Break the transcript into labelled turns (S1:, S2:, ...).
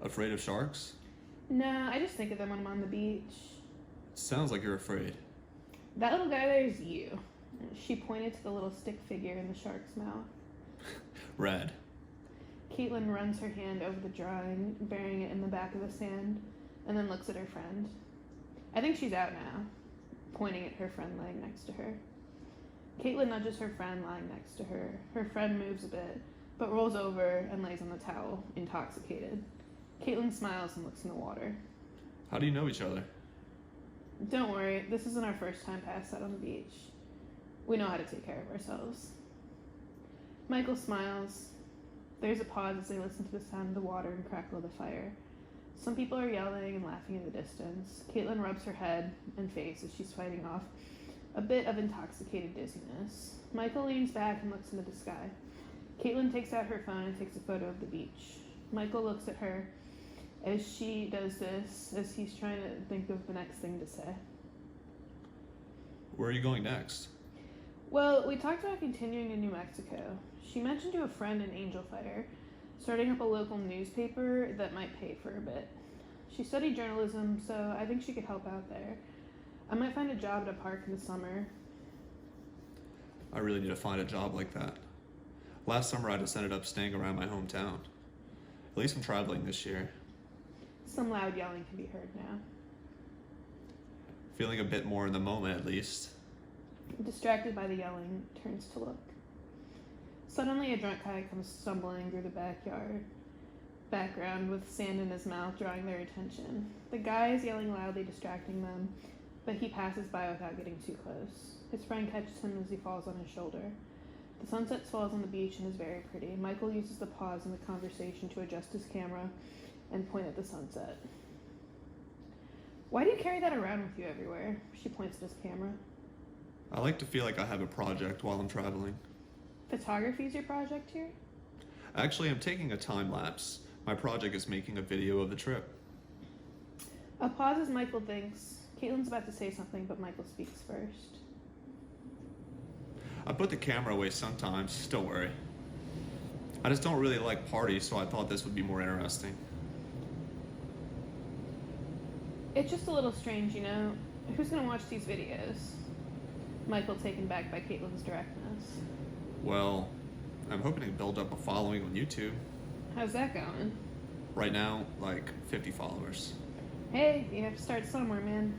S1: Afraid of sharks?
S2: Nah, I just think of them when I'm on the beach.
S1: Sounds like you're afraid.
S2: That little guy there is you. She pointed to the little stick figure in the shark's mouth.
S1: Rad.
S2: Caitlin runs her hand over the drawing, burying it in the back of the sand, and then looks at her friend. I think she's out now, pointing at her friend laying next to her. Caitlin nudges her friend lying next to her. Her friend moves a bit, but rolls over and lays on the towel, intoxicated. Caitlin smiles and looks in the water.
S1: How do you know each other?
S2: Don't worry, this isn't our first time passed out on the beach. We know how to take care of ourselves. Michael smiles. There's a pause as they listen to the sound of the water and crackle of the fire. Some people are yelling and laughing in the distance. Caitlin rubs her head and face as she's fighting off a bit of intoxicated dizziness. Michael leans back and looks into the sky. Caitlin takes out her phone and takes a photo of the beach. Michael looks at her as she does this, as he's trying to think of the next thing to say.
S1: Where are you going next?
S2: Well, we talked about continuing in New Mexico. She mentioned to a friend an angel fighter, starting up a local newspaper that might pay for a bit. She studied journalism, so I think she could help out there. I might find a job at a park in the summer.
S1: I really need to find a job like that. Last summer I just ended up staying around my hometown. At least I'm traveling this year.
S2: Some loud yelling can be heard now.
S1: Feeling a bit more in the moment at least.
S2: Distracted by the yelling, turns to look. Suddenly, a drunk guy comes stumbling through the background with sand in his mouth, drawing their attention. The guy is yelling loudly, distracting them, but he passes by without getting too close. His friend catches him as he falls on his shoulder. The sunset falls on the beach and is very pretty. Michael uses the pause in the conversation to adjust his camera and point at the sunset. Why do you carry that around with you everywhere? She points at his camera.
S1: I like to feel like I have a project while I'm traveling.
S2: Photography's your project here?
S1: Actually, I'm taking a time lapse. My project is making a video of the trip.
S2: A pause as Michael thinks. Caitlin's about to say something, but Michael speaks first.
S1: I put the camera away sometimes, don't worry. I just don't really like parties, so I thought this would be more interesting.
S2: It's just a little strange, you know? Who's gonna watch these videos? Michael taken back by Caitlin's directness.
S1: Well, I'm hoping to build up a following on YouTube.
S2: How's that going?
S1: Right now, like 50 followers.
S2: Hey, you have to start somewhere, man.